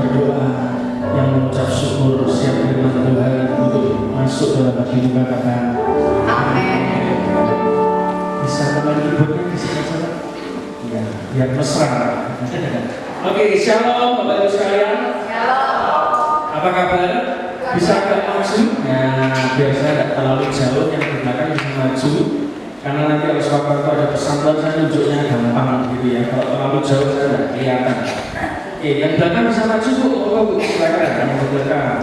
berdoa, yang mengucap syukur siap firman Tuhan untuk masuk dalam hati kita, katakan amin. Bisa kembali keyboardnya di sini saja. Ya, biar mesra. Oke, shalom Bapak Ibu sekalian. Shalom. Apa kabar? Bisa agak maju? Nah, biasanya tidak terlalu jauh, yang di belakang bisa maju. Karena nanti kalau sewaktu itu ada pesan-pesan saya nunjuknya gampang gitu ya. Kalau terlalu jauh saya tidak kelihatan. Oke, yang belakang bisa maju Bu. Oh, Bu, silakan yang belakang.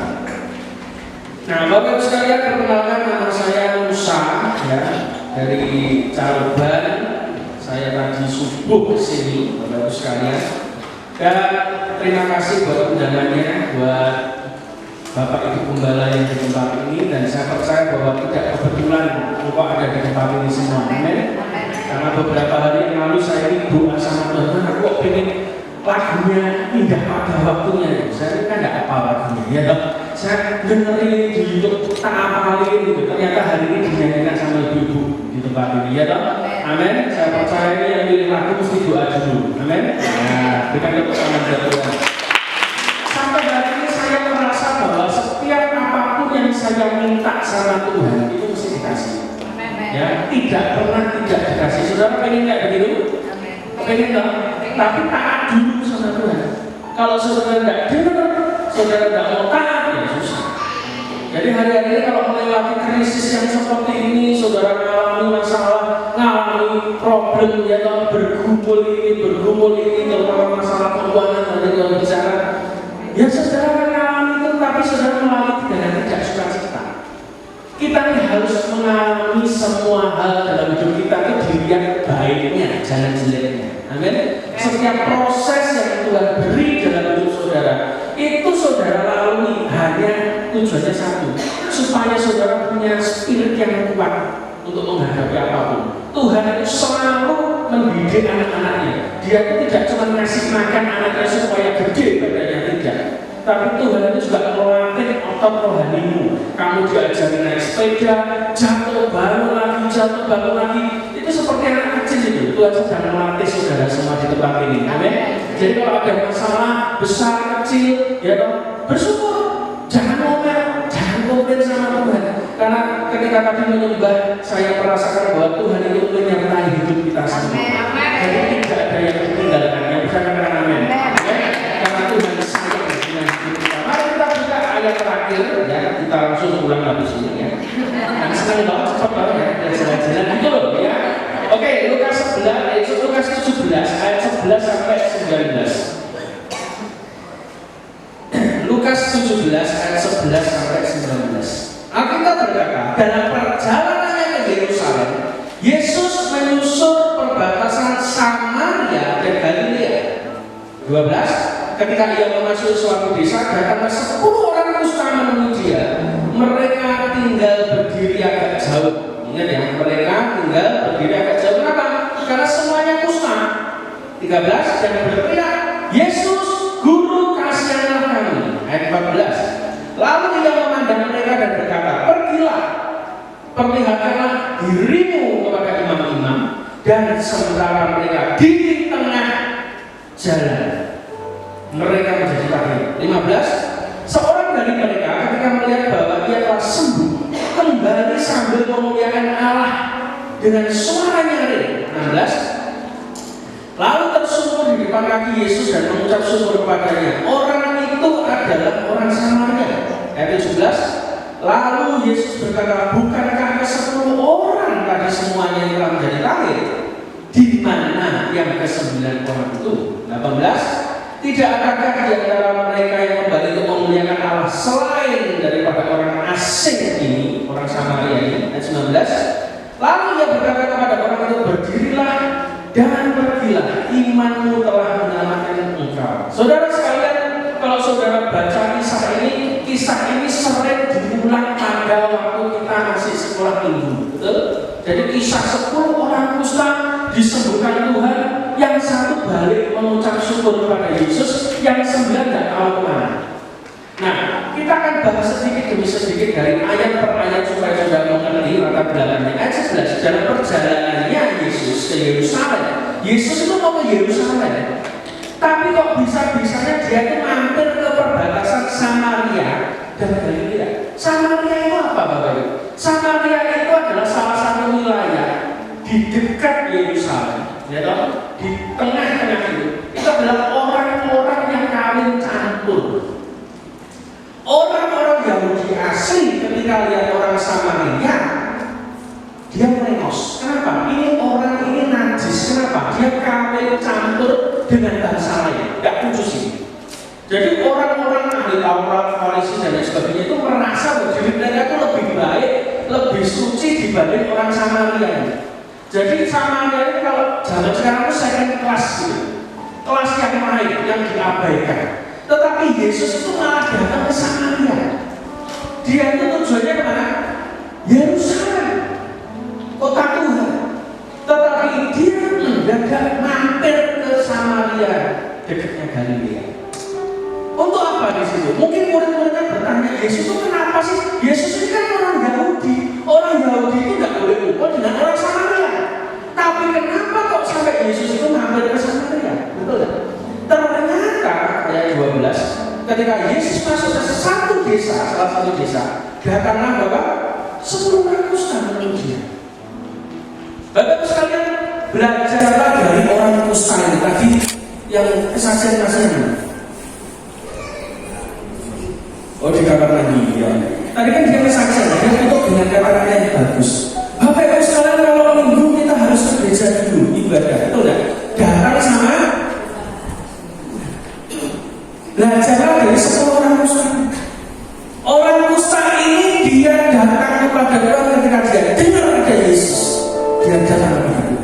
Nah, Bapak Ibu sekalian, perkenalkan nama saya Musa ya, dari Caruban. Saya tadi subuh kesini, Bapak Ibu sekalian. Dan terima kasih buat undangannya, buat Bapak Ibu Gembala yang di tempat ini, dan saya percaya bahwa tidak kebetulan engkau ada di tempat ini semua. Amin. Karena beberapa hari yang lalu saya doa sama Tuhan, aku kok pengen lagunya indah pada waktunya. Saya kan tidak apa lagunya, ya dok. Saya dengerin di YouTube, tak apalin gitu. Ternyata hari ini dinyanyikan sama ibu-ibu di tempat ini, ya dok. Amin. Saya percaya ini yang pilih lagu mesti doa dulu. Amin. Nah, berikan tepuk tangan buat Tuhan. Sampai hari ini saya merasa bahwa setiap apapun yang saya minta sama Tuhan itu mesti dikasih. Ya, tidak pernah tidak dikasih. Saudara pengen nggak begitu? Pengen dong. Tapi taat dulu sama Tuhan. Kalau saudara tidak dengar, saudara tidak mau taat, ya susah. Jadi hari-hari ini kalau melewati krisis yang seperti ini, saudara mengalami masalah, mengalami problem, ya toh, bergumul ini, terutama masalah keuangan dan juga bicara. Ya saudara mengalami itu, tapi saudara mengalami dengan tidak sukacita. Kita ini harus mengalami semua hal dalam hidup kita itu dilihat baiknya, jangan jeleknya. Amin. Setiap proses yang Tuhan beri dalam hidup saudara, itu saudara lalui hanya tujuannya satu, supaya saudara punya spirit yang kuat untuk menghadapi apapun. Tuhan itu selalu mendidik anak-anaknya. Dia itu tidak cuma ngasih makan anaknya supaya gede badannya, tidak. Tapi Tuhan itu juga melatih otot rohanimu. Kamu diajari naik sepeda, jatuh bangun lagi. Itu seperti anak kecil itu. Tuhan sedang melatih saudara semua di tempat ini. Amin. Jadi kalau ada masalah besar kecil, ya toh, bersyukur. Jangan ngomel, jangan komplain sama Tuhan. Karena ketika tadi menyembah, saya merasakan bahwa Tuhan itu menyertai hidup kita semua. Jadi tidak ada yang ditinggalkan. Yang bisa katakan amin. Karena Tuhan sayang dengan hidup kita. Mari kita buka ayat terakhir, ya. Kita langsung ulang habis ini, ya. Nah, senang banget, cepat banget ya, dan jalan-jalan gitu loh, ya. Oke, Lukas 17 ayat 11 sampai 19. Lukas 17 ayat 11 sampai 19. Alkitab berkata, dalam perjalanannya ke Yerusalem, Yesus menyusur perbatasan Samaria dan Galilea. 12. Ketika ia memasuki suatu desa, datanglah 10 orang kusta menemui dia. Mereka tinggal berdiri agak jauh. Ingat ya, mereka tinggal berdiri agak jauh. Kenapa? Karena semuanya kusta. 13. Dan berteriak, Yesus, Guru, kasihanlah kami. Ayat 14. Lalu ia memandang mereka dan berkata, pergilah, perlihatkanlah dirimu kepada imam-imam. Dan sementara mereka di tengah jalan, mereka menjadi takut. 15. Seorang dari mereka ketika melihat bahwa ia telah sembuh, kembali sambil memuliakan Allah dengan suara nyaring. 16. Lalu tersungkur di depan kaki Yesus dan mengucap syukur kepadanya. Orang itu adalah orang Samaria. Ayat 17. Lalu Yesus berkata, bukankah ke-10 orang tadi semuanya yang telah menjadi tahir? Di mana yang ke-9 orang itu? 18. Tidak adakah di antara mereka yang kembali untuk memuliakan Allah selain daripada orang asing ini, orang Samaria ini? Ayat 19. Lalu ia berkata kepada orang itu, berdirilah dan pergilah, imanmu telah menyelamatkan engkau. Saudara sekalian, kalau saudara baca kisah ini sering diulang pada waktu kita masih sekolah minggu, betul? Jadi kisah 10 orang kusta disembuhkan Tuhan, yang satu balik mengucap syukur kepada Yesus, yang 9 tidak tahu kemana. Nah, kita akan bahas sedikit demi sedikit dari ayat per ayat supaya saudara mengerti latar belakangnya. Ayat 11, dalam perjalanannya Yesus ke Yerusalem. Yesus itu mau ke Yerusalem, tapi kok bisa-bisanya dia itu mampir ke dan Galilea. Samaria itu apa Bapak Ibu? Samaria itu adalah salah satu wilayah di dekat Yerusalem, ya toh? Di tengah-tengah itu adalah orang-orang yang kawin campur. Orang-orang Yahudi asli ketika lihat orang Samaria, dia melengos. Kenapa? Ini orang ini najis. Kenapa? Dia kawin campur dengan bangsa lain. Gak khusus ini. Jadi orang-orang ahli Taurat, Farisi dan lain sebagainya itu merasa bahwa diri mereka itu lebih baik, lebih suci dibanding orang Samaria. Jadi Samaria ini kalau zaman sekarang itu second class gitu. Kelas yang lain, yang diabaikan. Tetapi Yesus itu malah datang ke Samaria. Dia itu tujuannya kemana? Yerusalem, kota Tuhan. Tetapi dia mendadak mampir ke Samaria, dekatnya Galilea. Untuk apa di situ? Mungkin murid-muridnya bertanya, Yesus itu kenapa sih? Yesus ini kan orang Yahudi. Orang Yahudi itu tidak boleh kumpul dengan orang Samaria. Tapi kenapa kok sampai Yesus itu mampir ke Samaria? Betul tak? Ternyata ayat 12, ketika Yesus masuk ke satu desa, salah satu desa, datanglah Bapak 10 kusta menemui dia. Bapak sekalian, belajarlah dari orang kusta ini tadi yang kesaksian-kesaksian. Oh, di kamar mandi ya. Tadi kan dia kesaksian, dia tutup dengan kata-kata yang bagus. Bapak Ibu sekalian, kalau minggu kita harus ke gereja dulu ibadah, betul tidak? Datang sama belajarlah dari 10 orang kusta. Orang kusta ini dia datang kepada Tuhan ketika dia dengar ada Yesus. Dia datang kepada Tuhan.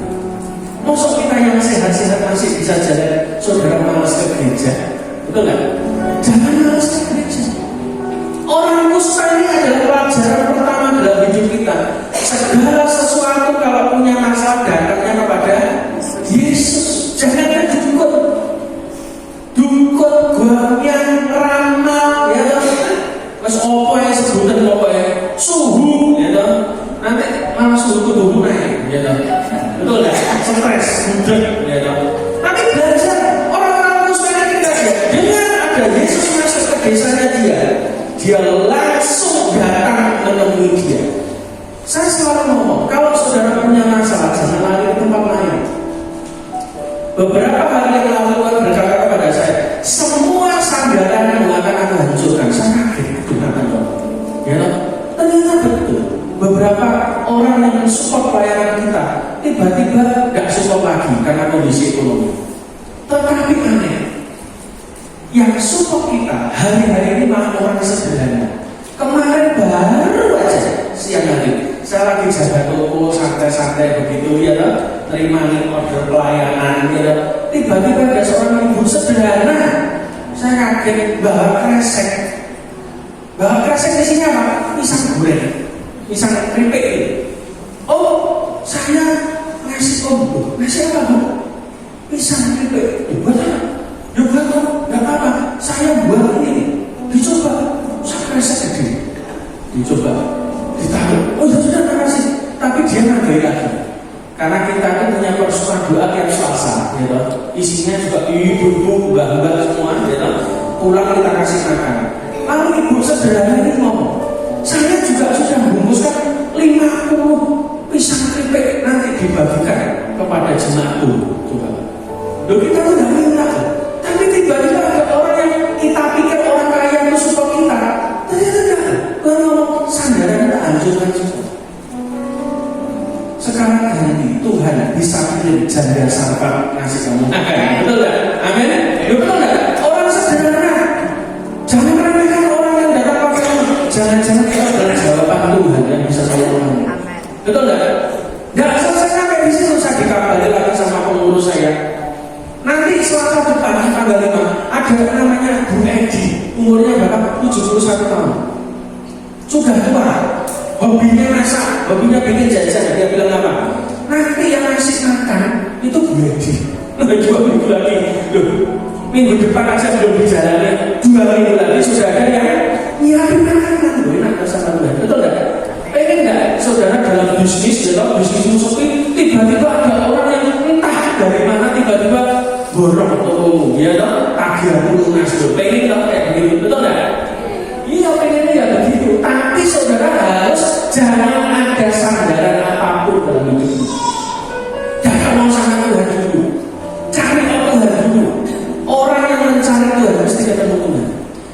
Maksud kita yang sehat-sehat masih bisa jalan, saudara malas ke gereja, betul nggak? Jangan malas ke gereja. Orang kusta ini adalah pelajaran pertama dalam hidup kita. Segala sesuatu kalau punya masalah datangnya kepada Yesus. Jangan dukun goyang ramal ya. Mas opo yang sebutan opo ya suhu ya. Nanti malah suhu tubuh naik ya. Betul nggak? Stres, mudah ya. Tapi belajar orang-orang kusta ini dengan ada Yesus masuk ke desanya dia langsung datang menemui dia. Saya selalu ngomong, kalau saudara punya masalah, jangan lari ke tempat lain. Beberapa hari yang lalu Tuhan berkata kepada saya, semua sandaran yang akan aku hancurkan. Saya kaget, kenapa dong? Ya, ternyata betul. Beberapa orang yang mensupport pelayanan kita, tiba-tiba tidak support lagi karena kondisi ekonomi. Tetapi aneh, yang support kita hari-hari ini malah orang sederhana. Kemarin baru aja siang hari saya lagi jaga toko santai-santai begitu ya, terima order pelayanan ya. Tiba-tiba ada seorang ibu sederhana, saya kaget bawa kresek. Bawa kresek di sini apa? Pisang goreng, pisang keripik. Oh, saya ngasih kombo, ngasih apa bu? Pisang keripik. Buat apa? Ya buat apa? Gak apa-apa, saya buat ini. Dicoba, saya rasa gede. Dicoba, ditaruh. Oh ya sudah, terima kasih. Tapi dia ngambil lagi. Karena kita kan punya persoalan doa yang Selasa, gitu. Isinya juga ibu-ibu, mbak-mbak semua, gitu. Pulang kita kasih makan. Lalu ibu sederhana ini ngomong, saya juga sudah membungkuskan 50 pisang keripik nanti dibagikan kepada jemaatku. Coba. Loh kita tuh tidak minta. Tapi tiba-tiba ada orang yang kita pikir orang kaya itu support kita. Ternyata tidak. Lalu ngomong sandaran kita hancurkan juga. Sekarang ganti Tuhan bisa kirim janda sarpat ngasih kamu. Betul tak? Amin. Betul tak? Orang sederhana. Jangan remehkan orang yang datang pakai kamu. Jangan-jangan kita adalah jawaban Tuhan yang bisa saya ulangi. Betul tak? Tidak selesai sampai di situ, saya dikabari lagi sama pengurus saya. Nanti Selasa depan tanggal 5 ada namanya Bu Edi, umurnya berapa? 71 tahun. Sudah tua, hobinya masak, hobinya bikin jajan. Dia bilang apa? Nanti yang ngasih makan itu Bu Edi. 2 minggu lagi, loh, minggu depan aja belum dijalani, 2 minggu lagi sudah ada yang nyiapin makanan. Loh, enak sama Tuhan, betul nggak? Pengen nggak saudara dalam bisnis, dalam bisnis musuhi, tiba-tiba ada orang yang entah dari mana tiba-tiba borong tokomu, ya dong, tagihan lunas, pengen dong kayak begitu, betul nggak? Iya pengennya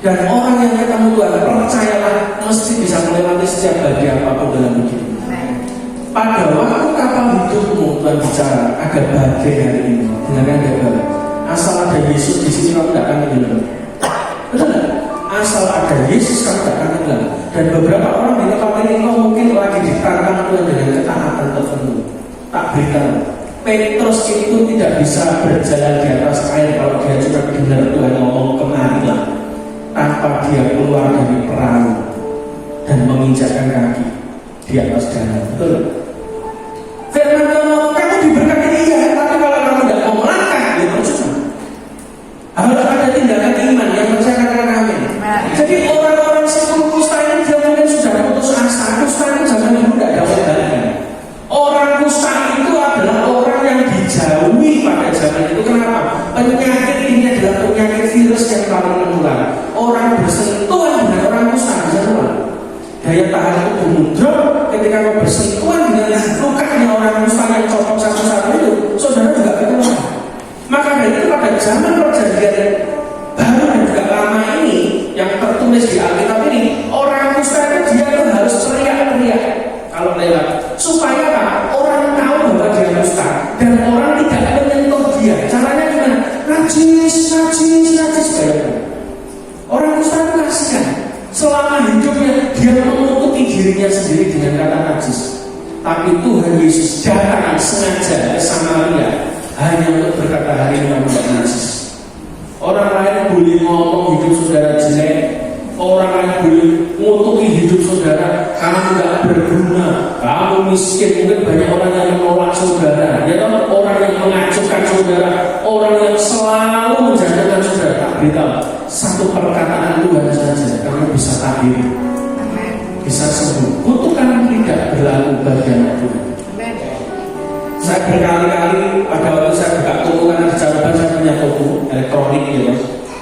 Dan orang yang ketemu Tuhan, percayalah, mesti bisa melewati setiap badai apapun dalam hidup. Pada waktu kapal hidupmu Tuhan bicara, ada badai hari ini, dengarkan baik-baik. Asal ada Yesus di sini kamu tidak akan tenggelam. Betul nggak? Asal ada Yesus kamu tidak akan tenggelam. Dan beberapa orang di tempat ini kau mungkin lagi ditantang Tuhan dengan ketaatan tertentu. Tak beritahu, Petrus itu tidak bisa berjalan di atas air kalau dia cuma dengar Tuhan ngomong kemarilah, tanpa dia keluar dari perahu dan menginjakkan kaki di atas danau. Betul? Firman Tuhan ngomong kamu diberkati iya, tapi kalau kamu tidak mau melangkah, ya percuma. Harus ada tindakan iman yang percaya katakan amin. Jadi orang-orang sebelum kusta ini dia mungkin sudah putus asa. Kusta ini zaman dulu tidak ada obatnya. Orang kusta itu adalah orang yang dijauhi pada zaman itu. Kenapa? Penyakit ini adalah penyakit virus yang paling menular. Orang bersentuhan dengan orang kusta bisa nular. Daya tahan tubuh drop ketika kau bersentuhan dengan lukanya orang kusta yang copot satu-satu itu, saudara juga ketularan. Maka dari itu pada zaman perjanjian baru dan juga lama ini yang tertulis di Alkitab ini, orang kusta itu dia tuh harus teriak-teriak kalau lewat, supaya apa? Orang tahu bahwa dia kusta dan orang tidak menyentuh dia. Caranya gimana? Najis kayak orang kusta itu kasihan. Selama hidupnya dia menutupi dirinya sendiri dengan kata najis. Tapi Tuhan Yesus datang sengaja ke Samaria hanya untuk berkata hari ini kamu tidak najis. Orang lain boleh ngomong hidup saudara jelek, orang lain boleh ngutuki hidup saudara, kamu tidak berguna, kamu miskin. Mungkin banyak orang yang menolak saudara, ya kan? Orang yang mengacaukan saudara, orang yang selalu menjatuhkan saudara. Tak beritahu satu perkataan Tuhan saja, kamu bisa tabir, bisa sembuh. Kutukan tidak berlaku bagi anak Tuhan. Saya berkali-kali pada waktu saya buka toko, karena di Jawaban saya punya toko elektronik ya,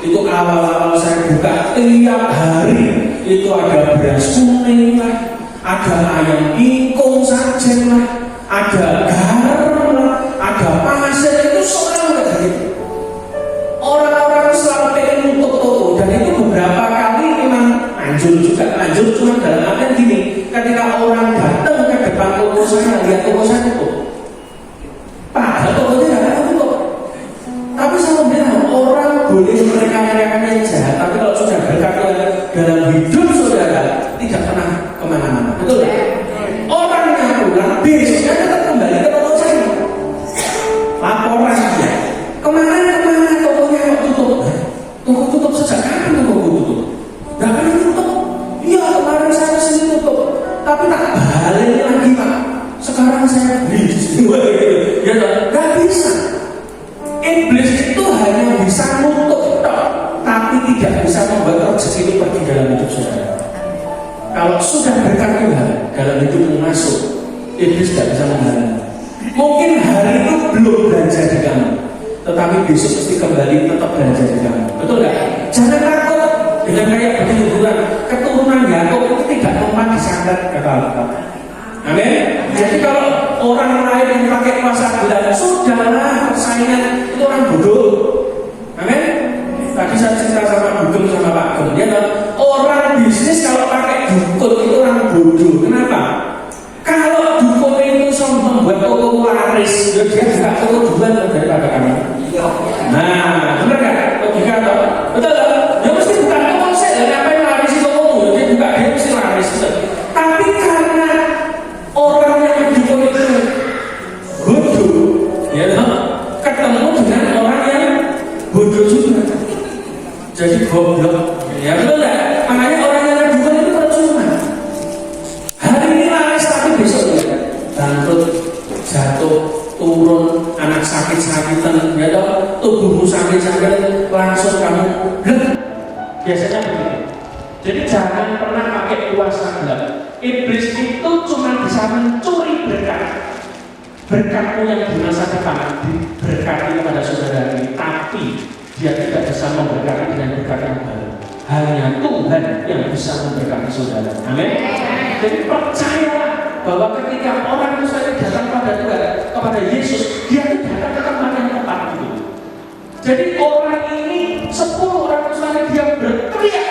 itu awal-awal saya buka tiap hari itu ada beras kuning lah, ada ayam ingkung sajen lah, ada garam lah, ada pasir, itu selalu ada gitu. Orang-orang selalu pengen nutup toko, dan itu beberapa kali memang lanjut cuma dalam artian gini, ketika orang datang ke depan toko saya, lihat toko saya tutup. Padahal tokonya tidak tutup. Tapi saya bilang orang boleh mereka-mereka yang jahat, tapi kalau sudah berkat dalam hidup saudara tidak pernah kemana-mana. Betul? Orangnya pulang, besoknya tetap kembali ke toko saya. Laporan dia. Kemana tokonya kok tutup? Toko tutup sejak kapan toko tutup? Tidak pernah tutup. Iya kemarin saya kesini tutup, tapi tak balik lagi Pak. Sekarang saya beli ya nggak bisa. Iblis itu hanya bisa nutup tapi tidak bisa membuat rezeki itu pergi dalam hidup saudara. Kalau sudah berkat Tuhan dalam hidupmu masuk, iblis tidak bisa menghalangi. Mungkin hari itu belum belanja di kamu, tetapi besok pasti kembali tetap belanja di kamu. Betul nggak? Jangan takut dengan kayak begitu. Keturunan Yakub itu tidak mempan disandat kata Allah. Amin. Jadi kalau orang lain yang pakai kuasa bilang sudahlah persaingan itu orang bodoh. Amin. Tadi saya cerita sama Dukun sama Pak Gun, dia bilang orang bisnis kalau pakai dukun itu orang bodoh. Kenapa? Kalau dukun itu membuat toko laris, dia juga toko duluan daripada kami. Nah, benar kan? Logika atau betul tak? Dia mesti bukan toko saya, ngapain laris itu toko? Dia buka dia mesti laris. Tapi karena orang yang dukun itu bodoh, ya ketemu dengan orang yang bodoh juga, jadi goblok. Ya betul nggak? Makanya orang yang dukun itu percuma. Hari ini laris tapi besok ya bangkrut, jatuh, turun, anak sakit-sakitan, ya toh, tubuhmu sakit-sakitan, langsung kamu blek. Biasanya begitu. Jadi jangan pernah pakai kuasa gelap. Iblis itu cuma bisa mencuri berkatmu yang di masa depan diberkati kepada saudara ini, tapi dia tidak bisa memberkati dengan berkat yang baru. Hanya Tuhan yang bisa memberkati saudara. Amin. Jadi percayalah bahwa ketika orang Muslim datang pada Tuhan, kepada Yesus, dia tidak datang ke tempat yang tepat gitu. Jadi orang ini 10 orang Muslim dia berteriak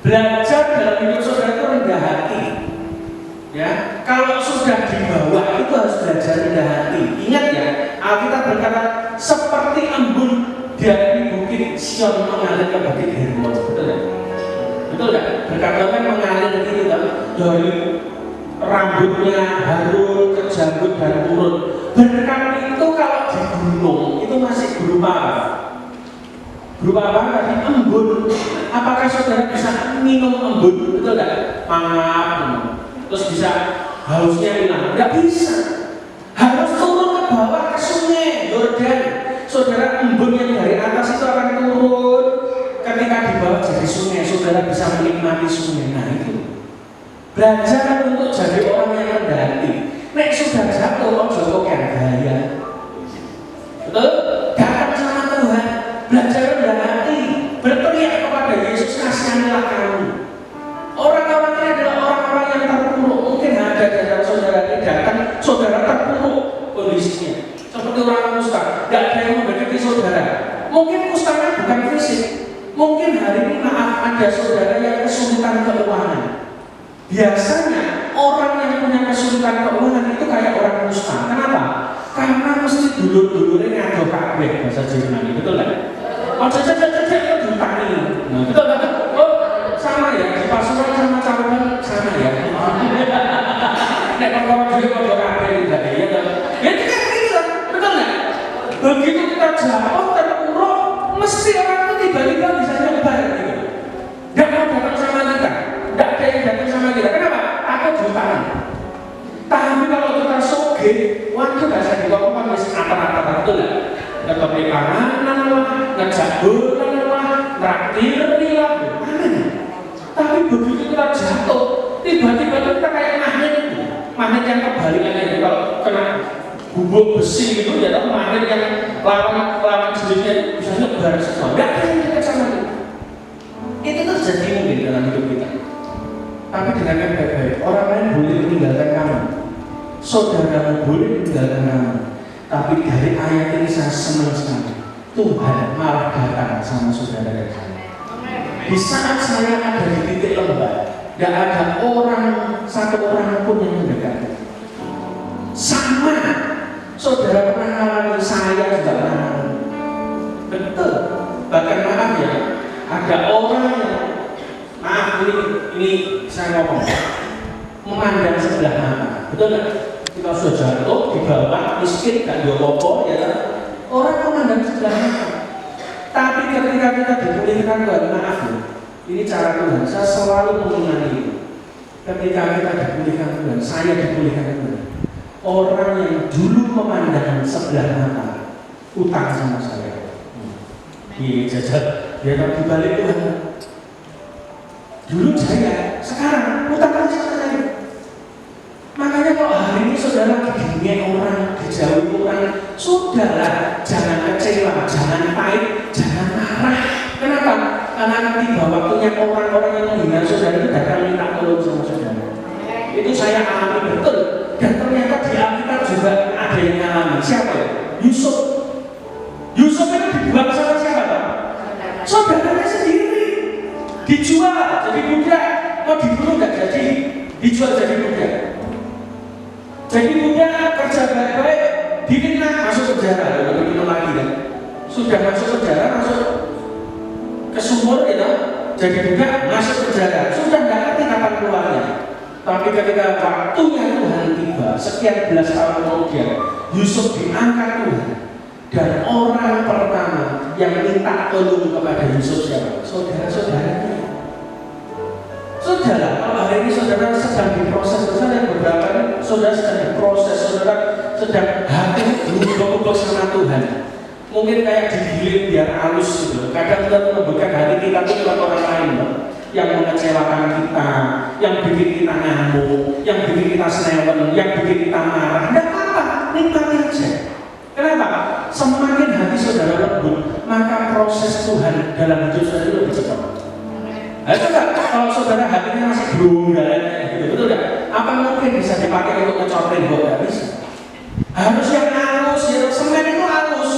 Belajar dalam hidup saudara itu rendah hati. Ya, kalau sudah di bawah itu harus belajar rendah hati. Ingat ya, Alkitab berkata seperti embun dari bukit Sion mengalir ke bukit Hermon. Betul ya? Betul ya? Berkata kan mengalir gitu kan? Dari rambutnya Harun ke janggut dan turun. Berkat itu kalau di gunung itu masih berupa apa? Berupa apa? Tadi embun. Apakah saudara bisa minum embun? Betul tidak? Mangap. Terus bisa hausnya hilang? Tidak bisa. Harus turun ke bawah ke sungai Yordan. Saudara, embun yang dari atas itu akan turun. Ketika di bawah jadi sungai, saudara bisa menikmati sungai. Nah itu. Belajar untuk jadi orang yang rendah hati. Nek sudah jatuh, ojo kok gaya. Betul? Datang sama Tuhan. Belajar rendah hati. Berteriak kepada Yesus, kasihanilah kami. Orang-orang ini adalah orang-orang yang terpuruk. Mungkin ada dalam saudara ini datang, saudara terpuruk kondisinya. Seperti orang kusta, tidak ada yang mendekati saudara. Mungkin kustanya bukan fisik. Mungkin hari ini maaf ada saudara yang kesulitan keuangan. Biasanya orang yang punya kesulitan keuangan itu kayak orang kusta. Kenapa? Karena mesti dulur-dulurnya ngado kabeh bahasa Jerman. Betul kan? Oh, cecek-cecek itu diutangi. Nah, betul kan? Oh, sama ya, di Pasuruan sama Caruban sama ya. Nek kalau dia ngado kabeh tidak ya kan? Ya itu kan gitu, betul nggak? Begitu kita jatuh terpuruk, mesti orang itu tiba-tiba bisa nyebar gitu. Dia mau datang sama kita, tidak ada yang datang sama kita. Kenapa? Takut diutangi. Tapi kalau kita soge, waduh gak bisa dilakukan mesti apa-apa betul nggak? Ngetop panganan lah, ngejak bola lah, traktir lah, tapi begitu kita jatuh, tiba-tiba kita kayak magnet yang kebalikannya. Kalau kena bubuk besi gitu, ya tahu magnet yang lawan jenisnya bisa nyebar semua. Gak ada yang dekat sama itu. Itu terjadi mungkin dalam hidup kita. Tapi dengan yang baik-baik, orang lain boleh meninggalkan kamu, saudara boleh meninggalkan kamu. Tapi dari ayat ini saya senang sekali. Tuhan malah datang sama saudara dan saya. Di saat saya ada di titik lembah, tidak ada satu orang pun yang mendekati. Sama, saudara pernah alami, saya juga pernah. Betul. Bahkan maaf ya, ada orang yang maaf ini saya ngomong memandang sebelah mata. Betul nggak? Kita sudah jatuh di bawah, miskin, gak ada apa-apa, ya kan? Orang memandang sebelah mata. Tapi ketika kita dipulihkan Tuhan, maaf ya, ini cara Tuhan, saya selalu mengulangi itu. Ketika kita dipulihkan Tuhan, saya dipulihkan Tuhan. Orang yang dulu memandang sebelah mata, utang sama saya. Iya, jajal, dia tak dibalik Tuhan. Dulu saya, sekarang utang sama saya. Makanya kalau hari ini saudara digini orang, dijauhi orang, sudahlah, jangan kecewa, jangan pahit, jangan marah. Kenapa? Karena nanti waktunya orang-orang yang menghina saudara itu datang minta tolong sama saudara. Itu saya alami betul. Dan ternyata di Alkitab juga ada yang alami. Siapa ya? Yusuf. Yusuf itu dibuang sama siapa? Saudaranya sendiri. Dijual jadi budak. Mau dibunuh nggak jadi? Dijual jadi budak. Jadi budak kerja baik-baik, difitnah masuk penjara, lalu minum lagi kan? Sudah masuk penjara, masuk ke sumur gitu, jadi budak masuk penjara, sudah nggak ngerti kapan keluarnya. Tapi ketika waktunya Tuhan tiba, sekian belas tahun kemudian, Yusuf diangkat Tuhan, dan orang pertama yang minta tolong kepada Yusuf siapa? Saudara-saudaranya. Saudara, kalau hari ini saudara sedang diproses, misalnya beberapa ini saudara sedang diproses, saudara sedang hati berubah-ubah sama Tuhan. Mungkin kayak digiling biar halus gitu. Kadang kita menemukan hati kita itu lewat orang lain, yang mengecewakan kita, yang bikin kita ngamuk, yang bikin kita senewen, yang bikin kita marah. Tidak apa-apa, nikmati aja. Kenapa? Semakin hati saudara lembut, maka proses Tuhan dalam hidup saudara lebih cepat. Nah, itu enggak, kalau saudara hatinya masih berunggalan gitu, betul enggak? Apa mungkin bisa dipakai untuk ngecotin kok? Enggak bisa. Harus yang halus, ya semen itu halus.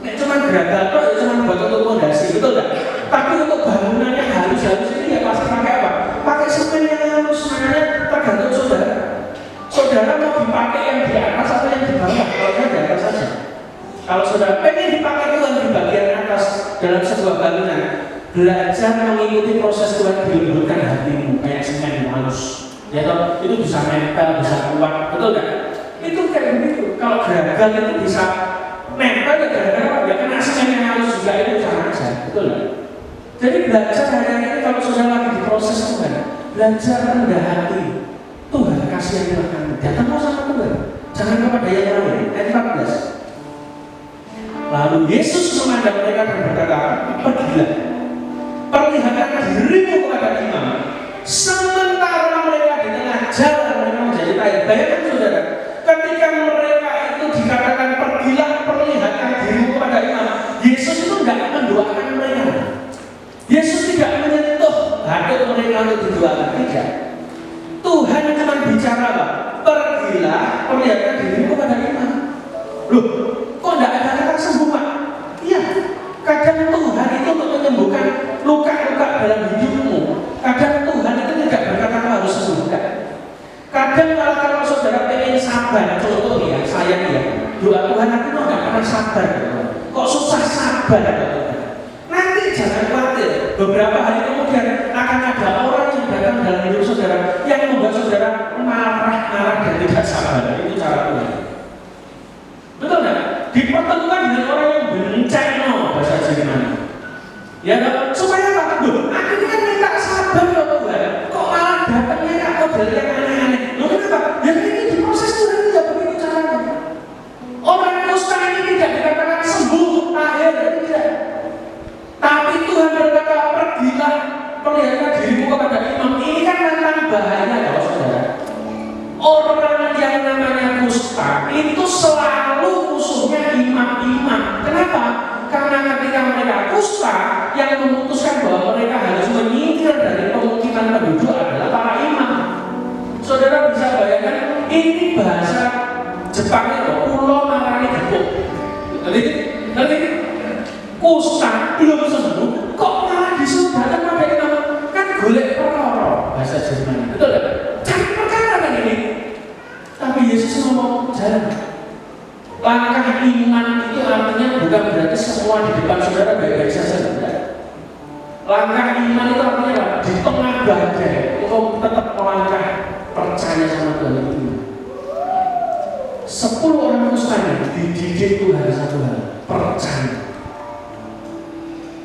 Nek cuma geragal kok, ya cuma buat untuk fondasi, betul enggak? Tapi untuk bangunan yang halus-halus ini ya pasti dalam sebuah bangunan, belajar mengikuti proses Tuhan dilembutkan hatimu kayak semen yang halus. Ya toh, itu bisa nempel, bisa kuat, betul nggak? Itu kayak begitu. Kalau gagal itu bisa nempel ya gara-gara ya kena semen yang halus juga, itu sama aja, betul nggak? Jadi belajar hari ini kalau sudah lagi diproses Tuhan, belajar rendah hati. Tuhan kasihanilah kamu, datang sama Tuhan, jangan kepada yang lain. Ayat 14. Lalu Yesus memandang mereka dan berkata, pergilah, perlihatkan dirimu kepada imam. Sementara mereka di tengah jalan, mereka menjadi taib. Bayangkan saudara, ketika mereka itu dikatakan pergilah, perlihatkan dirimu kepada imam, Yesus itu tidak mendoakan mereka. Yesus tidak menyentuh hati mereka untuk didoakan, tidak. Tuhan cuma bicara apa? Pergilah, perlihatkan dirimu kepada imam. Loh, kok tidak ada kata sembuh, Pak? Iya, kadang Tuhan itu untuk menyembuhkan luka-luka dalam hidupmu. Kadang Tuhan itu tidak berkata harus sembuhkan. Kadang kalau saudara pengen sabar, contoh ya, saya ya, doa Tuhan aku kok nggak pernah sabar, kok susah sabar, nanti jangan khawatir. Beberapa hari kemudian akan ada orang yang datang dalam hidup saudara yang membuat saudara marah-marah dan tidak sabar. Itu cara Tuhan. Betul nggak? Dipertemukan dengan orang yang bencana bahasa Jerman. Ya, supaya apa? Loh, aku ini kan minta sabar ya Tuhan. Kok malah datangnya model yang aneh-aneh? Loh kenapa? Ya ini diproses Tuhan, tidak begitu caranya. Orang kusta ini tidak dikatakan sembuh akhir, tidak. Tapi Tuhan berkata, pergilah, perlihatkan dirimu kepada imam. Ini kan tentang bahaya ya saudara. Orang yang namanya kusta itu selalu musuhnya imam-imam. Kenapa? Karena ketika mereka kusta, yang memutuskan bahwa mereka harus menyingkir dari pemukiman penduduk adalah para imam. Saudara bisa bayangkan, ini bahasa Jepang itu pulau marani gepuk. Nanti kusta belum sembuh, kok malah disuruh datang pada imam? Kan golek perkara bahasa Jerman, betul nggak? Cari perkara kan ini. Tapi Yesus ngomong jalan. Langkah iman itu artinya bukan berarti semua di depan saudara baik-baik saja, tidak. Langkah iman itu artinya apa? Di tengah badai, engkau tetap melangkah percaya sama Tuhan itu. 10 orang mustahil dididik Tuhan satu hal, percaya.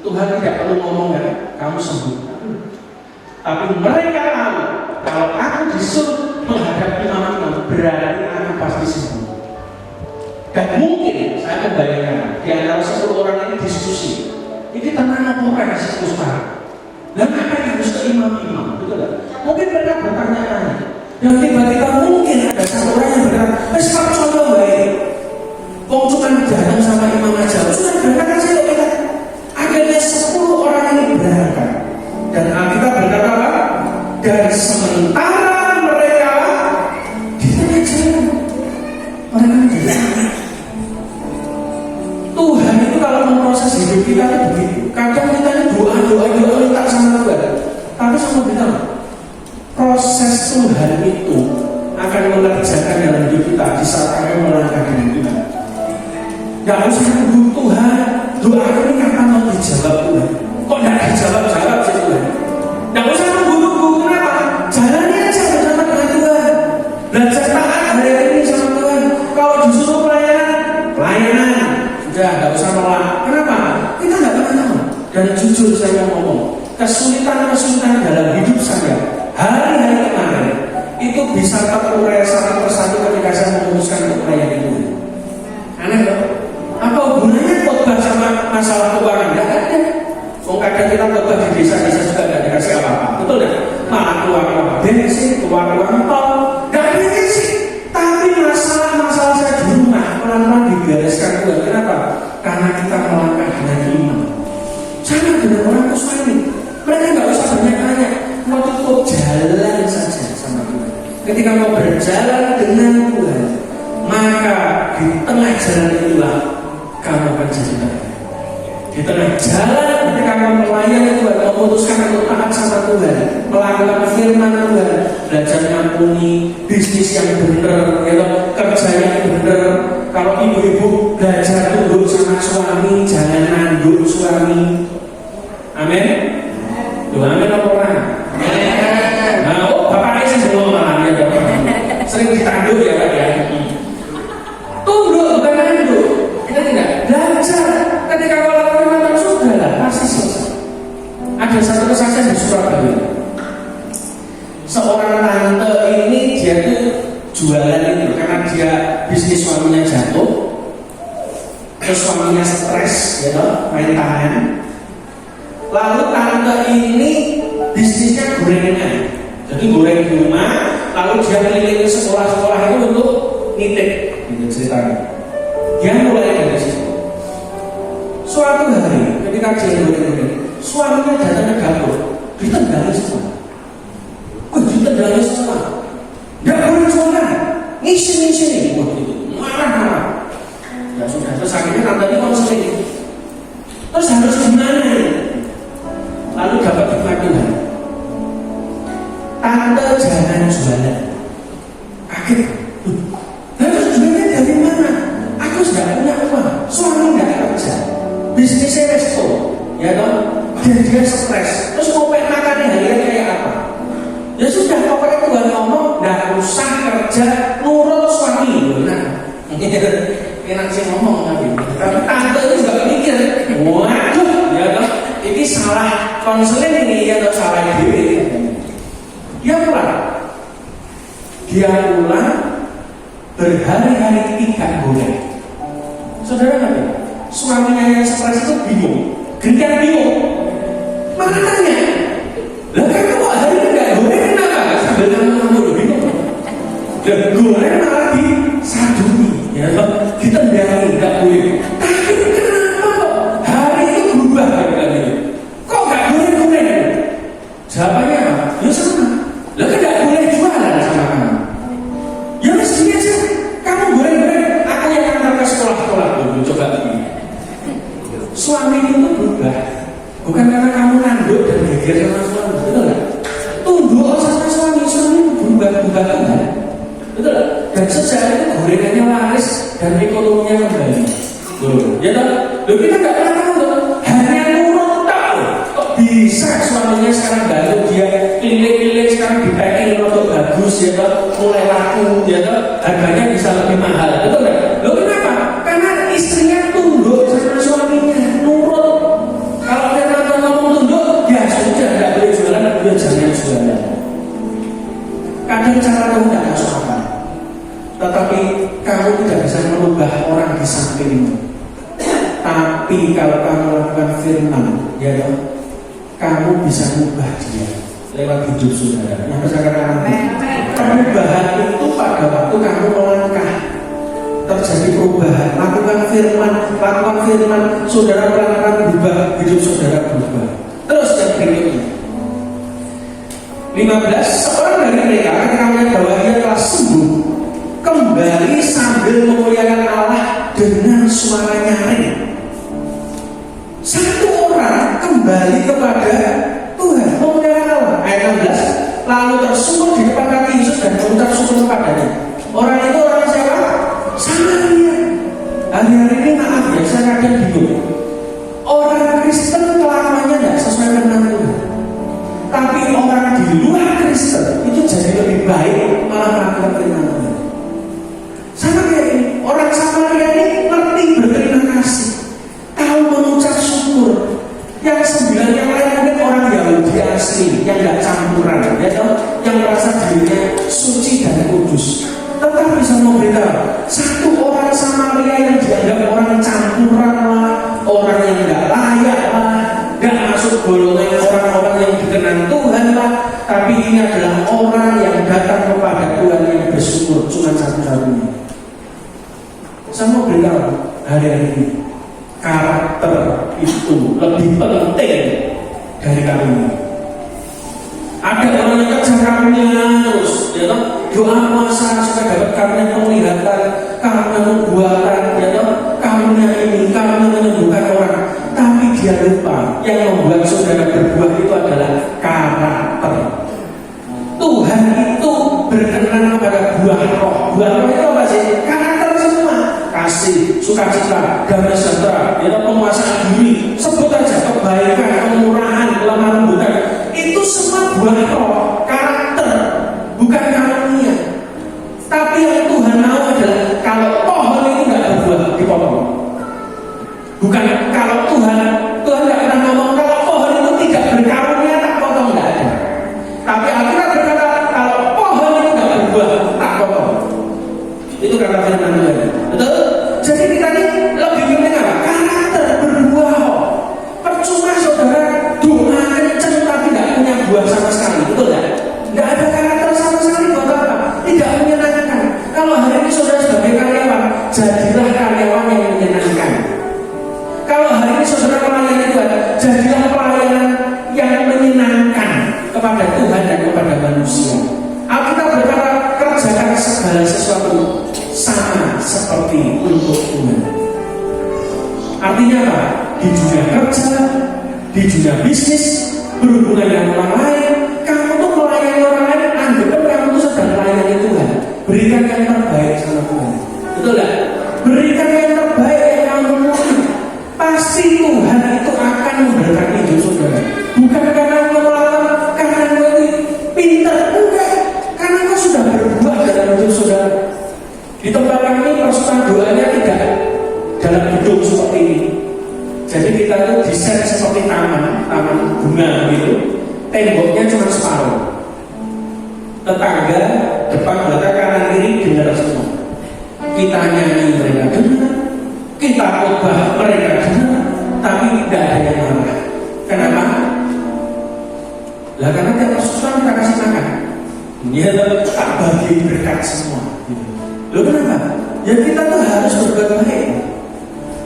Tuhan tidak perlu ngomong kan, kamu sembuh. Tapi mereka tahu kalau aku disuruh menghadap imam-imam, berarti aku pasti sembuh. Dan mungkin saya membayangkan di antara 10 orang ini diskusi, ini tentang apa yang disebut sekarang? Dan apa yang harus ke imam-imam? Betul tak? Mungkin mereka bertanya-tanya. Dan tiba-tiba mungkin ada satu orang yang berkata, sekarang contoh baik, kok cuma datang sama imam aja, sudah berangkat saja kita. Akhirnya 10 orang ini berangkat. Dan Alkitab berkata apa? Dan sementara mereka di tengah jalan, mereka menjelaskan. Tuhan itu kalau memproses hidup kita itu begitu. Kadang kita ini doa minta sama Tuhan. Tapi sama bilang, proses Tuhan itu akan mengerjakan dalam hidup kita di saat kami melangkah dengan Tuhan. Gak usah nunggu Tuhan, doa ini kapan mau dijawab Tuhan? Kok gak dijawab-jawab sih Tuhan? Gak usah nunggu-nunggu, kenapa? Jalani aja bersama dengan Tuhan. Belajar taat hari ini sama Tuhan. Kalau disuruh pelayanan, sudah gak usah nolak. Kenapa? Kita gak pernah tahu. Dan jujur saya ngomong, kesulitan-kesulitan dalam hidup saya hari-hari kemarin itu bisa terurai satu persatu ketika saya memutuskan untuk melayani Tuhan. Aneh loh. Apa hubungannya khotbah sama masalah keuangan? Tidak ada. Kadang kita khotbah di desa-desa juga tidak dikasih apa-apa, betul tidak? Malah keluar bensin, keluar tol, tidak bensin. Tapi masalah-masalah saya di rumah pelan-pelan dibereskan Tuhan. Kenapa? Karena kita melangkah dengan iman. Sama dengan orang Kusmani, mereka nggak usah banyak tanya, mau cukup jalan saja sama Tuhan. Ketika mau berjalan dengan Tuhan, maka di tengah jalan itulah kamu akan jadi baik. Di tengah jalan ketika kamu melayani Tuhan, memutuskan untuk taat sama Tuhan, melakukan firman Tuhan, belajar ngampuni, bisnis yang benar, kerja yang benar, Kalau ibu-ibu belajar tunduk sama suami, jangan nanduk suami. Amin. Doa amin apa orang? Nah, oh bapaknya sih belum malam ya dok. Sering ditanduk ya pak ya. Tunduk bukan nanduk. Kita tidak belajar. Ketika kau lakukan mantan sudah lah, pasti selesai. Ada satu kesaksian di Surabaya. Seorang tante ini dia tuh jualan itu karena dia bisnis suaminya jatuh, terus suaminya stres, ya toh, main tangan. Lalu tante ini bisnisnya gorengan, jadi goreng di rumah, lalu dia keliling ke sekolah-sekolah itu untuk nitip, gitu ceritanya. Dia mulai dari situ. Suatu hari ketika dia goreng-goreng, suaminya datang ke dapur, ditendang semua. Ditendang semua. Nggak boleh jualan, ngisi-ngisi, wah gitu, marah-marah. Ya sudah, terus akhirnya tante ini konseling. Terus harus gimana? Lalu dapat hikmat Tuhan. Tante jangan jualan. Kaget. Terus jualannya dari mana? Aku sudah punya uang, suami nggak kerja, bisnisnya resto, ya toh. Dan dia stres. Terus mau pengen makannya harian kayak apa? Ya sudah, pokoknya Tuhan ngomong, nggak usah kerja, nurut suami. Nah, enak sih ngomong tapi tante itu juga mikir, waduh, ya toh, ini salah konseling ini, ya toh, salah diri. Dia pulang berhari-hari tidak boleh. Saudara ngerti? Suaminya yang stres itu bingung, gerian bingung. Mana tanya? Lah kamu kok hari ini nggak goreng kenapa? Sambil kamu bingung. Dan goreng malah disaduni, ya toh, ditendangi, nggak boleh. Tapi kenapa kok hari itu berubah katanya? Kok nggak goreng? Jawabannya apa? Ya sama. Lah kan nggak boleh jualan sama kamu. Ya mestinya aja kamu goreng, aku yang antar ke sekolah-sekolah dulu. Coba begini. Suami itu berubah, bukan karena kamu nanduk dan geger sama suami, betul nggak? Tunduk sama suami berubah kan? Betul nggak? Dan sejak itu gorengannya laris dan ekonominya kembali. Loh, ya toh? Loh kita nggak pernah tahu loh. Hanya nurut tahu. Kok bisa suaminya sekarang baru dia keliling-keliling sekarang di packing untuk bagus, ya toh? Mulai laku, ya toh? Harganya bisa lebih mahal, betul nggak? Loh kenapa? Karena istrinya tunduk sama suaminya, nurut. Kalau dia ngomong tunduk, ya sudah, nggak boleh jualan, udah jangan jualan. Kadang cara kamu nggak masuk akal, tetapi kamu tidak bisa merubah orang di sampingmu. Tapi kalau kamu lakukan firman, ya toh, kamu bisa mengubah dia lewat hidup saudara. Yang bisa katakan, perubahan itu pada waktu kamu melangkah terjadi perubahan, lakukan firman, saudara pelan-pelan berubah, hidup saudara berubah. Terus yang berikutnya 15, seorang dari mereka ketika melihat bahwa dia telah sembuh, kembali sambil memuliakan Allah dengan suara nyaring. Satu orang kembali kepada Tuhan, memuliakan Allah. Ayat 16, lalu tersungkur di depan kaki Yesus dan mengucap syukur kepadanya. Orang itu orang siapa? Samaria. Hari-hari ini maaf ya, saya kadang bingung. Orang Kristen kelakuannya tidak sesuai dengan Tuhan. Tapi orang di luar Kristen itu jadi lebih baik malah melakukan firman Tuhan. Sama kayak ini, orang Samaria ini ngerti berterima kasih, tahu mengucap syukur. Yang 9 yang lain mungkin orang Yahudi asli yang tidak campuran, ya tahu, yang merasa dirinya suci dan kudus. Tetapi saya mau beritahu, satu orang Samaria yang dianggap orang campuran lah, orang yang tidak layak lah, tidak masuk golongan orang-orang yang dikenal Tuhan lah, tapi ini adalah orang yang datang kepada Tuhan yang bersyukur, cuma satu-satunya. Saya mau beritahu hari-hari ini, karakter itu lebih penting dari kami. Ada orang yang kerja karunia terus, ya toh, doa puasa supaya dapat karunia penglihatan, karunia nubuatan, ya toh, karunia ini, karunia menyembuhkan orang. Tapi dia lupa yang membuat saudara berbuah itu adalah karakter. Tuhan itu berkenan kepada buah roh. Buah roh itu apa sih? Karakter semua. Kasih sukacita, damai sejahtera, ya, penguasaan diri, sebut aja kebaikan, kemurahan, kelemah lembutan. Itu semua buah roh, karakter, bukan karunia. Tapi yang Tuhan mau adalah kalau pohon itu nggak berbuah, dipotong. Bukan kalau Tuhan nggak pernah ngomong kalau pohon itu tidak berkarunia tak potong, nggak ada. Tapi Alkitab berkata kalau pohon itu nggak berbuah tak potong. Itu kata firman Tuhan. Betul? Jadi kita ini lebih penting apa? Karakter berbuah. Percuma saudara doa kenceng tapi nggak punya buah sama sekali. Betul nggak? Nggak ada karakter sama sekali buat apa? Tidak menyenangkan. Kalau hari ini saudara sebagai karyawan, jadilah karyawan yang menyenangkan. Kalau hari ini saudara melayani Tuhan, jadilah pelayanan yang menyenangkan kepada Tuhan dan kepada manusia. Alkitab berkata, kerjakan segala sesuatu sama seperti untuk Tuhan. Artinya apa? Di dunia kerja, di dunia bisnis, berhubungan dengan orang lain, kamu tuh melayani orang lain, anggap kamu tuh sedang melayani Tuhan. Berikan yang terbaik sama Tuhan. Betul gak? Berikan yang terbaik yang kamu mau. Pasti Tuhan itu akan memberkati hidup saudara. Bukan karena kamu melakukan, karena kamu pintar, bukan. Karena kamu sudah berbuah dalam hidup saudara. Di tempat kami persoalan doanya tidak dalam gedung seperti ini. Jadi kita tuh desain seperti taman bunga gitu. Temboknya cuma separuh. Tetangga depan belakang kanan kiri dengar semua. Kita nyanyi mereka dengar, kita khotbah mereka dengar, tapi tidak ada yang marah. Kenapa? Lah karena tiap persoalan kita kasih makan. Dia tak bagi berkat semua. Loh kenapa? Ya kita tuh harus berbuat baik.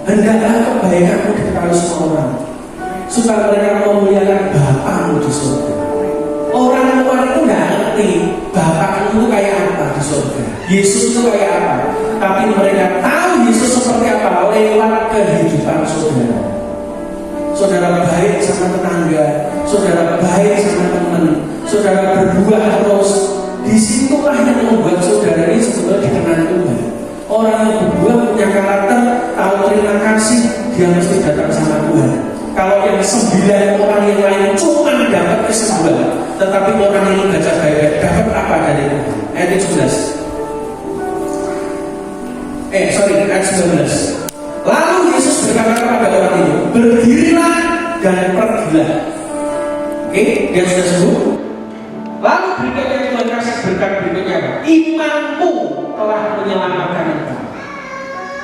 Hendaklah kebaikanmu diketahui semua orang, supaya mereka memuliakan Bapamu di surga. Orang luar itu nggak ngerti Bapakmu itu kayak apa di surga, Yesus itu kayak apa. Tapi mereka tahu Yesus seperti apa lewat kehidupan saudara. Saudara baik sama tetangga, saudara baik sama teman, saudara berbuah terus. Disitulah yang membuat saudara ini sebetulnya dikenal Tuhan. Orang yang berbuah punya karakter, tahu terima kasih, dia mesti datang sama Tuhan. Kalau yang 9 orang yang lain cuma dapat kesembuhan, tetapi orang ini baca baik-baik, dapat apa dari Tuhan? Ayat 19. Ayat 19. Lalu Yesus berkata kepada orang itu, berdirilah dan pergilah. Oke, dia sudah sembuh. Lalu berikutnya Tuhan kasih berkat berikutnya apa? Imanmu telah menyelamatkan engkau.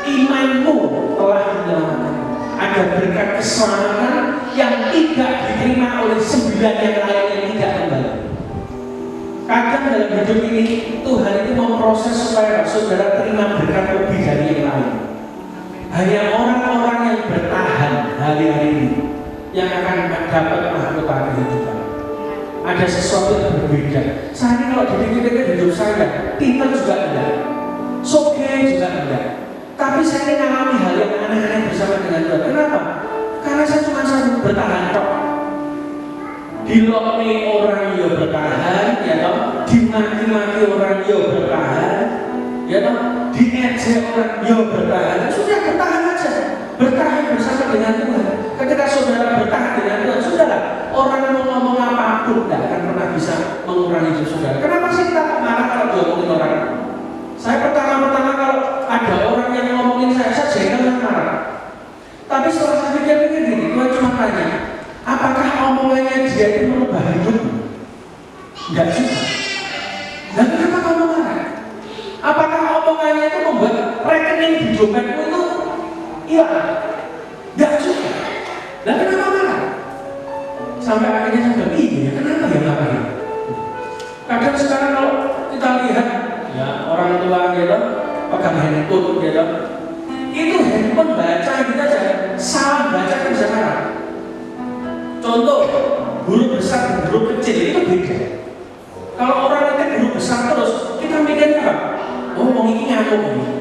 Imanmu telah menyelamatkan. Ada berkat keselamatan yang tidak diterima oleh 9 yang lain yang tidak kembali. Kadang dalam hidup ini Tuhan itu memproses supaya saudara terima berkat lebih dari yang lain. Hanya orang-orang yang bertahan hari-hari ini yang akan dapat mahkota kehidupan. Ada sesuatu yang berbeda. Saya ini kalau dipikir-pikir hidup saya, pintar juga enggak, soge juga enggak. Tapi saya ini mengalami hal yang aneh-aneh bersama dengan Tuhan. Kenapa? Karena saya cuma sanggup bertahan kok. Dilokni orang ya bertahan, ya toh. Dimaki-maki orang ya bertahan, ya toh. Diejek orang ya bertahan. Sudah bertahan aja. Bertahan bersama dengan Tuhan. Ketika saudara bertahan dengan Tuhan, sudahlah. Orang mau ngomong apapun tidak akan pernah bisa mengurangi hidup saudara. Kenapa sih kita marah kalau diomongin orang? Saya pertama-tama kalau ada orang yang ngomongin saya jangan marah. Tapi setelah saya pikir-pikir gini, Tuhan cuma tanya, apakah omongannya dia itu merubah hidupmu? Enggak juga. Dan kenapa kamu marah? Apakah omongannya itu membuat rekening di dompetmu itu hilang? Enggak juga. Dan kenapa marah? Sampai akhirnya saya bilang, iya kenapa ya marah? Kadang sekarang kalau kita lihat ya orang tua gitu pegang handphone gitu, itu handphone baca kita aja salah baca kan bisa marah. Contoh huruf besar dan huruf kecil itu beda. Kalau orang itu huruf besar terus kita mikirnya apa? Oh mau ini nyamuk ini.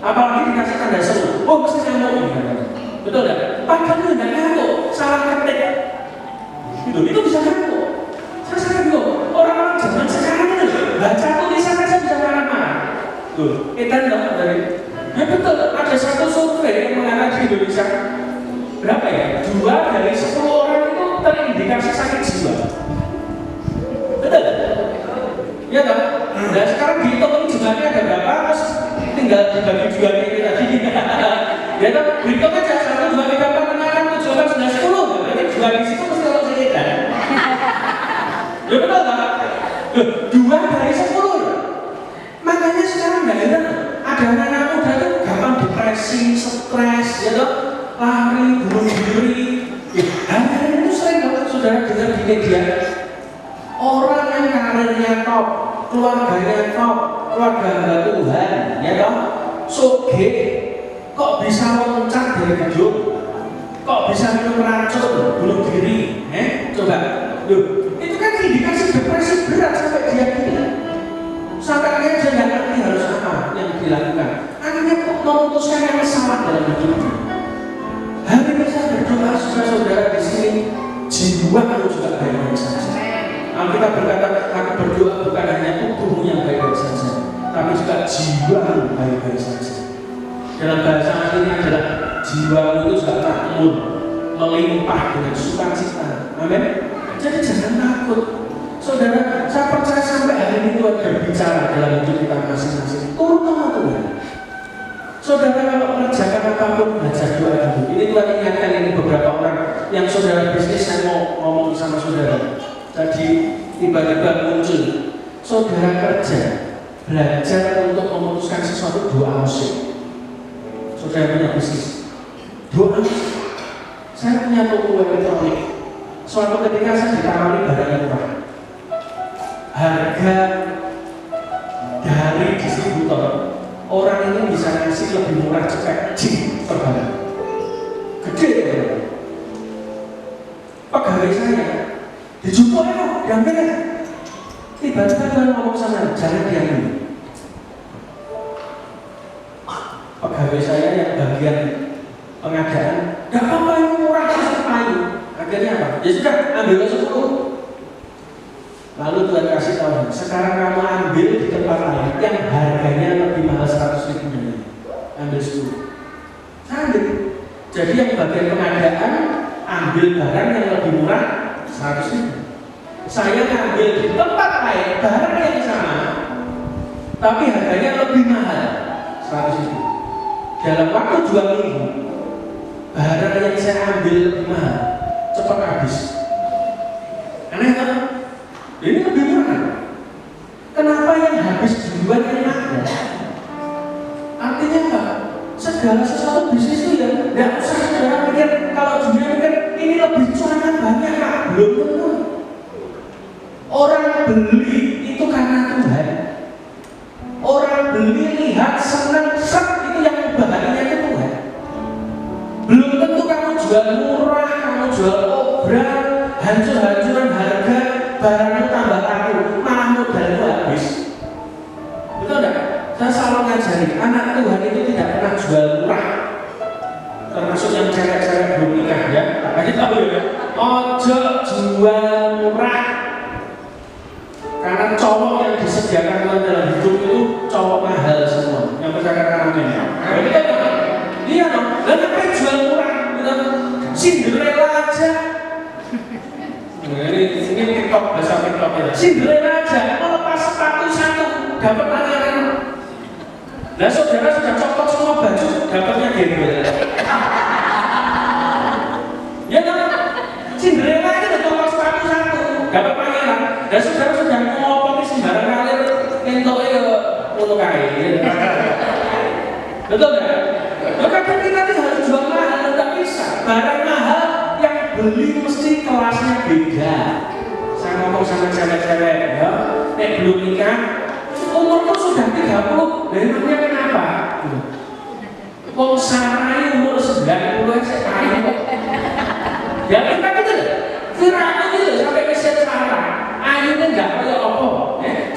Apalagi dikasih tanda seru, oh mesti nyamuk ini. Betul nggak? Padahal itu nggak nyamuk, salah ketik. Itu bisa nyamuk. Saya bingung. Orang-orang zaman sekarang itu baca tulisan aja bisa marah-marah. Tuh, kita nggak dari Ya betul, ada satu survei yang mengatakan di Indonesia berapa ya? 2 dari 10 orang itu terindikasi sakit jiwa. Betul? Ya kan? Nah sekarang dihitung jumlahnya ada berapa? Terus tinggal dibagi 2 ini tadi. Ya kan? Hitung aja 1, 2, 3, 4, 6, 7, 8, 9, 10. Berarti 2 di situ mesti orang sakit kan? Ya betul kan? 2 dari 10. Makanya sekarang nggak heran ada anak-anak muda itu gampang depresi, stres, ya toh, lari, bunuh diri. Hari itu sering banget saudara dengar di media orang yang karirnya top, keluarganya top, keluarga hamba Tuhan, ya toh, soge, kok bisa loncat dari gedung, kok bisa minum racun, bunuh diri, coba, itu kan indikasi depresi berat sampai dia gila. Sampai akhirnya dia nggak ngerti harus apa yang dilakukan. Akhirnya memutuskan yang salah dalam hidupnya. Hari ini saya berdoa saudara-saudara di sini jiwa kamu juga baik-baik saja. Alkitab berkata, aku berdoa bukan hanya tubuhmu yang baik-baik saja, tapi juga jiwamu baik-baik saja. Dalam bahasa aslinya adalah jiwamu itu juga makmur, melimpah dengan sukacita. Amin. Jadi jangan takut. Saudara, saya percaya sampai hari ini Tuhan berbicara dalam hidup kita masing-masing. Turun sama Tuhan. Saudara kalau mengerjakan apapun, belajar doa dulu. Ini Tuhan ingatkan ini beberapa orang yang saudara bisnis saya mau ngomong sama saudara. Tadi tiba-tiba muncul, saudara kerja, belajar untuk memutuskan sesuatu doa musik. Saudara punya bisnis, doa musik. Saya punya toko elektronik. Suatu ketika saya ditawari barang yang murah. Harga dari distributor orang ini bisa ngasih lebih murah cepet per barang gede ya. Pegawai saya dijual ya, diambil ya. Tiba-tiba Tuhan ngomong sama, jangan diambil. Pegawai saya yang bagian pengadaan, gak apa-apa ini murah kasih payu. Akhirnya apa? Ya sudah, ambil ke 10. Lalu Tuhan kasih tahu, sekarang kamu ambil di tempat lain yang harganya lebih mahal 100.000 dari ambil 10. Saya ambil. Jadi yang bagian pengadaan ambil barang yang lebih murah 100.000. Saya ngambil di tempat lain barang yang sama, tapi harganya lebih mahal 100.000. Dalam waktu 2 minggu, barang yang saya ambil lebih mahal cepat habis. Aneh kan? Ini lebih murah. Kenapa yang habis duluan yang ada? Artinya apa? Segala sesuatu bisnis itu ya tidak usah saudara pikir, kalau dunia pikir ini lebih cuannya banyak, Pak. Belum tentu. Orang beli itu karena Tuhan. Orang beli lihat senang set itu yang bahannya itu Tuhan. Belum tentu kamu jual murah, kamu jual obral, hancur-hancuran harga, barangmu tambah laku, malah modalmu habis. Betul enggak? Saya selalu ngajari, anak Tuhan itu tidak pernah jual murah. Termasuk yang cewek-cewek belum nikah ya. Aja tahu ya. Ojo jual murah. Karena cowok yang disediakan Tuhan dalam hidup itu cowok mahal semua. Yang percaya amin ya. Iya dong. Dan apa jual murah? Cinderella aja. Ini TikTok, bahasa TikTok ya. Cinderella aja melepas sepatu satu dapat pangeran. Nah saudara sudah copot semua baju, dapatnya gembel. Ya kan? Cinderella itu udah copot sepatu satu dapat pangeran. Dan saudara sudah ngomong di sembarang kalir nentoknya ke mulut kain. Betul nggak? Kadang kita harus jual mahal, nggak bisa. Barang mahal yang beli mesti kelasnya beda. Saya ngomong sama cewek-cewek ya, nek belum nikah umurku sudah 30, dari namanya kenapa? Wong sarai umur 90 saya paling kok. Ya kita gitu loh, Firaun gitu sampai ke Sarah, ayunya nggak kayak apa?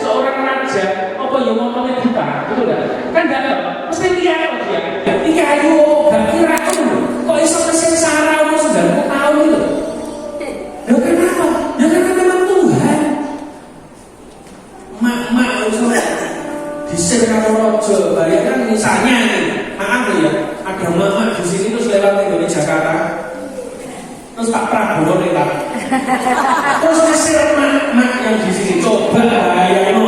Seorang raja, apa yang ngomongnya kita, betul nggak? Kan nggak tahu, mesti lihat kok dia. Ini ayu, nggak Firaun, kok iso ke Sarah umur 90 tahun gitu? Ya kenapa? Ya karena memang Tuhan. Mak-mak itu di Sirkarojo, bayangkan misalnya nih, maaf ya, ada mama di sini terus lewat dari Jakarta, terus Pak Prabowo lewat, terus ngasih mak yang di sini coba bayangin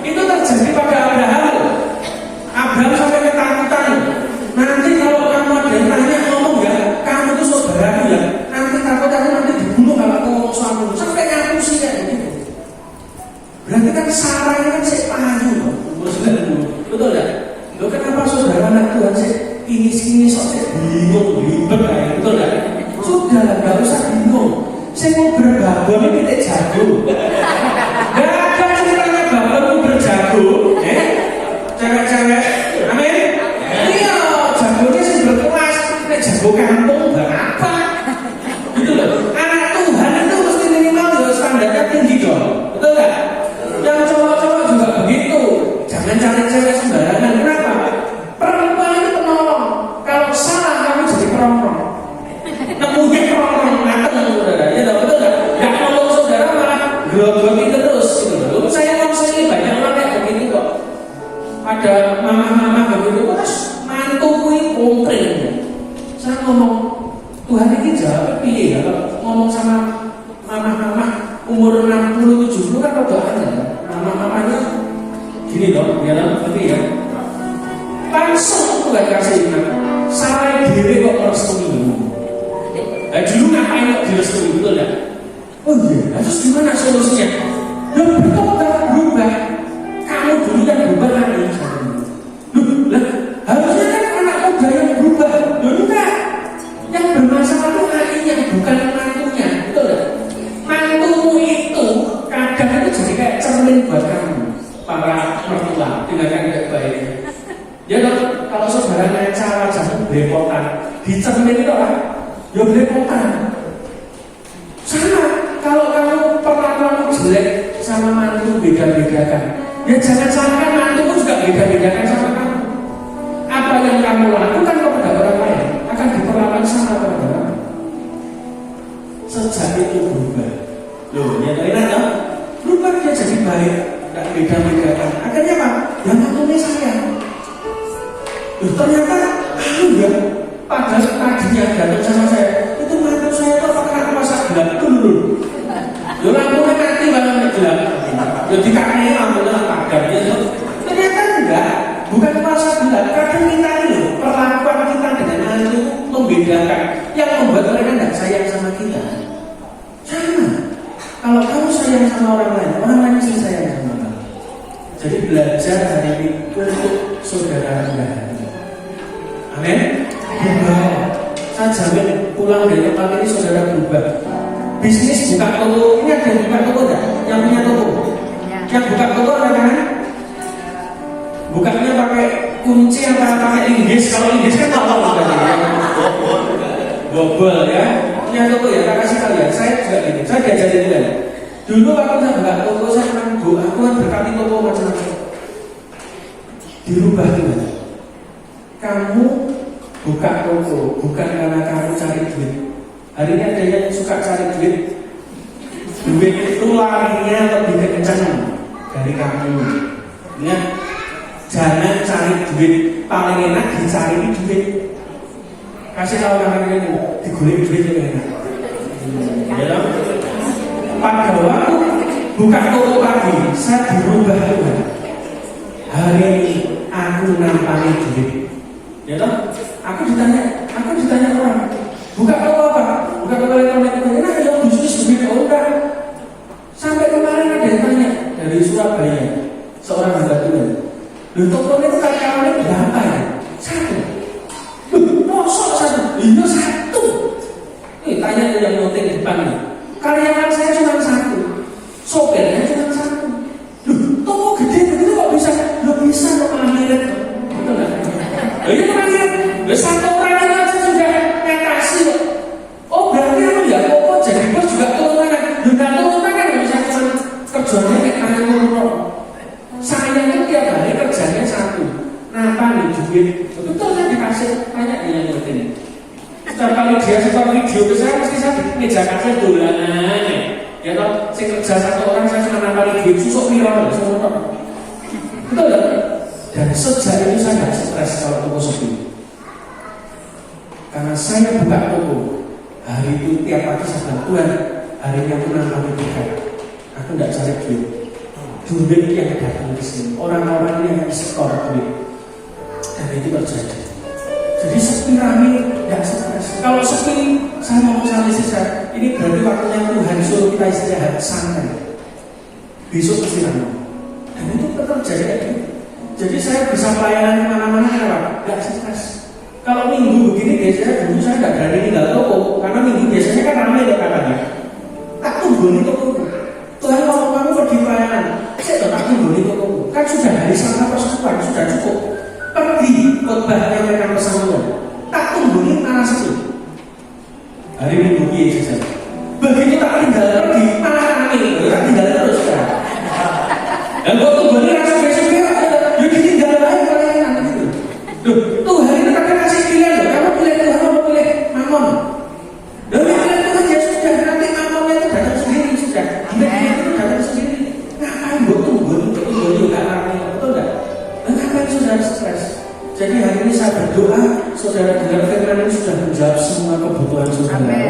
itu terjadi pada Abraham. Abraham sampai ketakutan. Nanti kalau kamu ada yang tanya ngomong ya, kamu itu saudaraku ya. Nanti takut aku nanti dibunuh kalau aku ngomong suamimu. Sampai ngaku sih kayak gitu. Berarti kan sarangnya kan saya payu, betul ya? Lo kenapa saudara anak Tuhan sih ini sok saya bingung, ribet kayak betul ya? Sudah lah, nggak usah bingung. Saya mau berbabon ini tidak jago. Gak ada ceritanya babon itu berjago, cewek-cewek, amin. Iya, jagonya sih berkelas, nek jago kampung berapa? Gitu loh. Anak Tuhan itu mesti minimal juga standarnya tinggi dong, betul nggak? Yang cowok-cowok juga begitu. Jangan cari cewek sembarangan. Kenapa? Perempuan itu penolong. Kalau salah kamu jadi perongrong. Nemuin perongrong mateng saudara. Ya betul nggak? Yang nolong saudara malah grogotin terus. Gitu loh. Saya ini banyak orang kayak begini kok. Ada mama-mama begitu terus mantuku ini komplain. Saya ngomong Tuhan ini jawab pilih ya. Kalau ngomong sama mama-mama umur 60-70 kan rodoan ya. Mama-mamanya gini loh, ya nanti ya. Langsung Tuhan kasih iman. Salah diri kok merestui. Dulu ngapain kok direstui, betul ya? Oh iya, terus gimana solusinya? Ya bertobat, berubah. Kamu dulu kan berubah lagi. Lah, harusnya kan anak muda yang berubah. Loh enggak. Yang bermasalah itu akhirnya bukan mantunya, betul ya? Mantumu itu kadang itu jadi kayak cermin buat kamu, para mertua, tindakan tidak baik. Ya kalau saudaranya cara jangan belepotan, di cermin itu lah, ya belepotan. Sama, kalau kamu perlakuanmu jelek sama mantu beda-bedakan, ya jangan salahkan mantumu juga beda-bedakan sama kamu. Apa yang kamu lakukan kepada orang lain akan diperlakukan sama kepada orang. Sejak itu berubah. Loh, ya enak ya? Berubah dia jadi baik, tidak beda-bedakan. Akhirnya apa? Yang mantunya saya. Loh, ternyata ya, padahal tadinya datang sama saya, itu mantu saya itu apa kena masak gelap dulu. Loh, lampunya mati banget gelap. Loh, dikaknya lampunya padam. Ternyata enggak, bukan masak gelap. Kadang kita ini loh, perlakuan kita dengan mantu membedakan, yang membuat mereka tidak sayang sama kita. Sama. Kalau kamu sayang sama orang lain mesti sayang sama kamu. Jadi belajar hari ini untuk saudara Anda. Amin. Berubah. Saya jamin pulang dari tempat ini saudara berubah. Bisnis buka toko, ini ada yang buka toko enggak? Yang punya toko? Yang buka toko ada kan? Bukanya pakai kunci apa pakai Inggris? Kalau Inggris kan apa bukanya? Bobol ya. Punya toko ya, tak kasih kalian. Saya juga gini, saya diajarin juga ya. Dulu waktu saya buka toko, saya memang doa Tuhan berkati toko macam-macam. Dirubah juga. Kamu buka toko bukan karena kamu cari duit. Hari ini ada yang suka cari duit. Duit itu larinya lebih kencang dari kamu. Ingat, jangan cari duit. Paling enak dicari duit. Kasih tahu orang ini, digulung duit yang enak. Ya, pada waktu buka toko pagi, saya dirubah Tuhan. Hari ini aku nampani duit. Ya toh? Aku ditanya orang, buka toko apa? Buka toko elektronik. Enak ya bisnis duit enggak. Sampai kemarin ada yang tanya dari Surabaya, seorang hamba Tuhan. Loh, tokonya itu karyawannya berapa ya? 1. Mosok 1? Iya 1. Tanya ke yang noting di depan nih. Karyawan saya cuma 1, sopirnya cuma 1. Loh, toko gede begitu kok bisa? Loh bisa kok akhirat. Betul nggak? Loh ini akhirat. Loh 1 orang itu aja sudah ngatasi kok. Oh berarti apa ya? Kok jadi bos juga turun tangan? Loh nggak turun tangan nggak bisa cuma kerjanya kayak kalian turun. Saya itu tiap hari kerjanya 1. Napa nih duit? Betul saya dikasih banyak yang ngerti. Setiap kali dia setor video ke saya, mesti saya meja kafe dolanan. Ya toh, saya kerja 1 orang saya cuma nambah duit susuk viral, betul ya? Dan sejak itu saya nggak stres kalau toko sepi. Karena saya buka toko, hari itu tiap pagi saya bilang, Tuhan, hari ini aku nambah tiga. Aku nggak cari duit. Duit yang datang ke sini, orang-orang yang setor duit. Dan itu terjadi. Jadi sepi rame, nggak stres. Kalau sepi, saya mau sama istri saya, ini berarti waktunya Tuhan suruh kita istirahat santai. Besok pasti rame. Dan itu terjadi. Jadi saya bisa pelayanan kemana-mana, nggak stres. Kalau minggu begini biasanya dulu saya nggak berani tinggal toko, karena minggu biasanya kan ramai ya katanya. Tak tunggu di toko. Tuhan kalau kamu pergi pelayanan, saya tak tunggu di toko. Kan sudah hari sama persekutuan, sudah cukup. Pergi khotbah yang mereka bersama. Tak tunggu di mana sepi. Hari minggu biasa saja. Begitu tak tinggal pergi, malah ramai. Tak tinggal terus kan. Dan kok tunggu di rasa besok ya ditinggal lain pelayanan gitu. Loh, Tuhan itu kan kasih pilihan loh. Kamu pilih Tuhan, kamu pilih Mamon. Lalu pilih Tuhan ya sudah, nanti Mamonnya itu datang sendiri sudah. Dia itu datang sendiri. Ngapain buat tunggu juga ramai, betul nggak? Dan ngapain saudara stres? Jadi hari ini saya berdoa, saudara dengar firman ini sudah menjawab semua kebutuhan saudara.